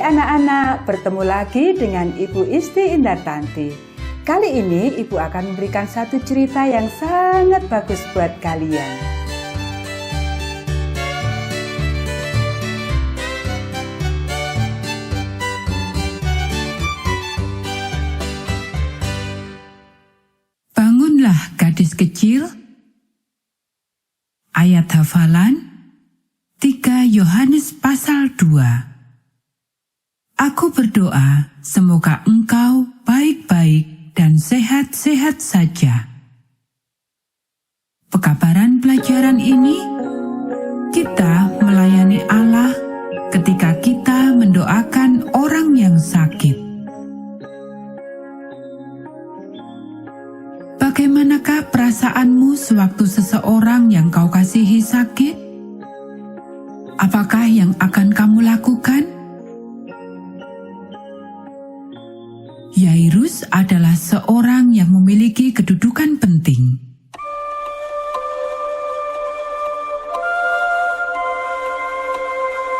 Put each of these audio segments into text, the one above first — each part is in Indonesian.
Hai anak-anak, bertemu lagi dengan Ibu Isti Indartanti. Kali ini Ibu akan memberikan satu cerita yang sangat bagus buat kalian. Bangunlah gadis kecil. Ayat hafalan 3 Yohanes pasal 2. Aku berdoa, semoga engkau baik-baik dan sehat-sehat saja. Pekabaran pelajaran ini, kita melayani Allah ketika kita mendoakan orang yang sakit. Bagaimanakah perasaanmu sewaktu seseorang yang kau kasihi sakit? Apakah yang akan kamu lakukan? Yairus adalah seorang yang memiliki kedudukan penting.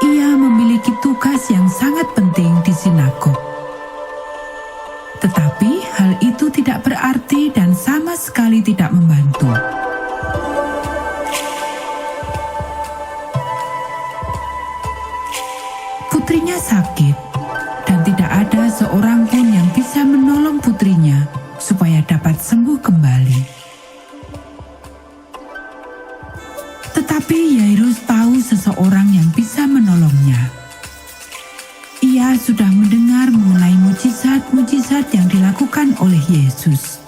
Ia memiliki tugas yang sangat penting di sinagog. Tetapi hal itu tidak berarti dan sama sekali tidak membantu. Putrinya sakit, dan tidak ada seorang pun yang bisa menolong putrinya supaya dapat sembuh kembali. Tetapi Yairus tahu seseorang yang bisa menolongnya. Ia sudah mendengar mengenai mujizat-mujizat yang dilakukan oleh Yesus.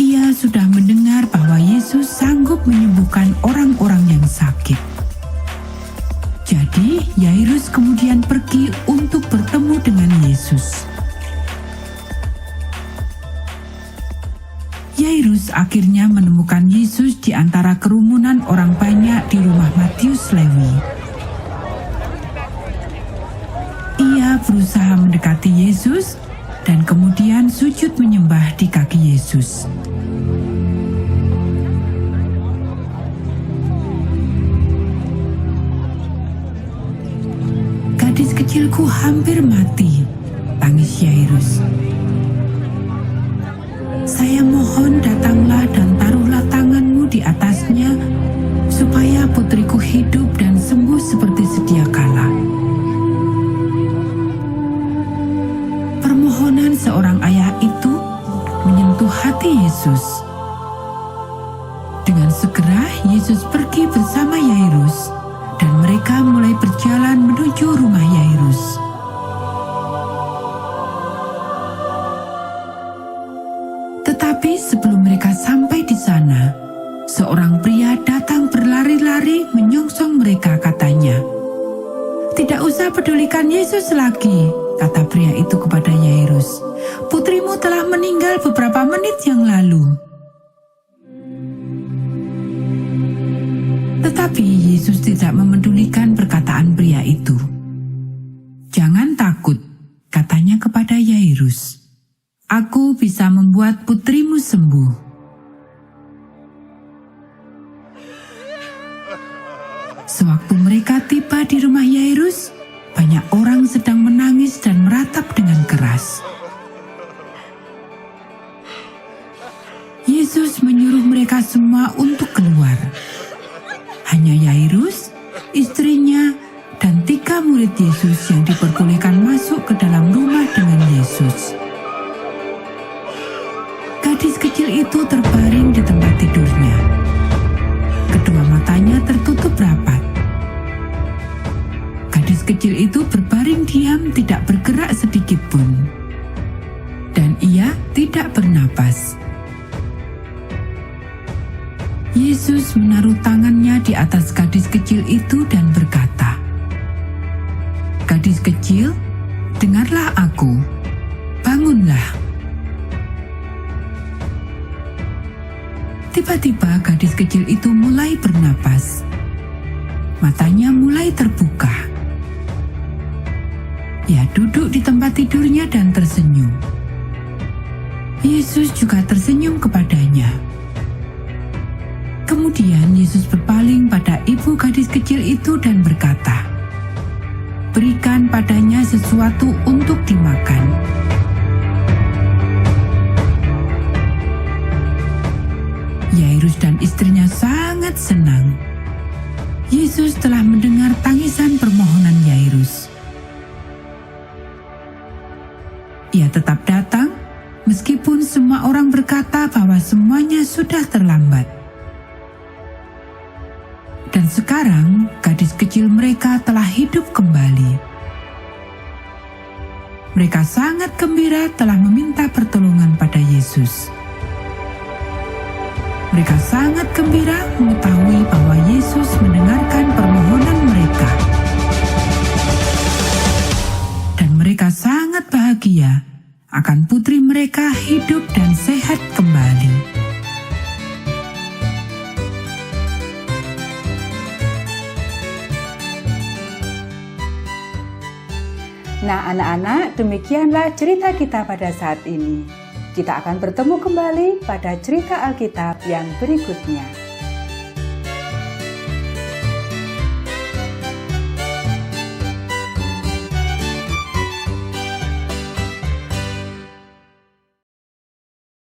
Ia sudah mendengar bahwa Yesus sanggup menyembuhkan orang-orang yang sakit. Jadi, Yairus kemudian pergi untuk bertemu dengan Yesus. Yairus akhirnya menemukan Yesus di antara kerumunan orang banyak di rumah Matius Lewi. Ia berusaha mendekati Yesus dan kemudian sujud menyembah di kaki Yesus. Gadis kecilku hampir mati, tangis Yairus. Saya mohon datanglah dan taruhlah tanganmu di atasnya, supaya putriku hidup dan sembuh seperti sedia kala. Permohonan seorang ayah itu menyentuh hati Yesus. Dengan segera Yesus pergi bersama Yairus, dan mereka mulai berjalan menuju rumah Yairus. Tetapi sebelum mereka sampai di sana, seorang pria datang berlari-lari menyongsong mereka, katanya, "Tidak usah pedulikan Yesus lagi," kata pria itu kepada Yairus. "Putrimu telah meninggal beberapa menit yang lalu." Tetapi Yesus tidak memedulikan perkataan pria itu. "Jangan takut," katanya kepada Yairus. "Aku bisa membuat putrimu sembuh." Sewaktu mereka tiba di rumah Yairus, banyak orang sedang menangis dan meratap dengan keras. Yesus menyuruh mereka semua untuk keluar. Hanya Yairus, istrinya, dan 3 murid Yesus yang diperbolehkan masuk ke dalam rumah dengan Yesus. Gadis kecil itu terbaring di tempat tidurnya. Kedua matanya tertutup rapat. Gadis kecil itu berbaring diam, tidak bergerak sedikit pun. Dan ia tidak bernapas. Yesus menaruh tangannya di atas gadis kecil itu dan berkata, "Gadis kecil, dengarlah aku. Bangunlah." Tiba-tiba gadis kecil itu mulai bernapas. Matanya mulai terbuka. Ia duduk di tempat tidurnya dan tersenyum. Yesus juga tersenyum kepadanya. Kemudian Yesus berpaling pada ibu gadis kecil itu dan berkata, berikan padanya sesuatu untuk dimakan. Yairus dan istrinya sangat senang. Yesus telah mendengar tangisan permohonan Yairus. Ia tetap datang, meskipun semua orang berkata bahwa semuanya sudah terlambat. Dan sekarang, gadis kecil mereka telah hidup kembali. Mereka sangat gembira telah meminta pertolongan pada Yesus. Mereka sangat gembira mengetahui bahwa Yesus mendengarkan permohonan mereka. Dan mereka sangat bahagia akan putri mereka hidup dan sehat kembali. Nah anak-anak, demikianlah cerita kita pada saat ini. Kita akan bertemu kembali pada cerita Alkitab yang berikutnya.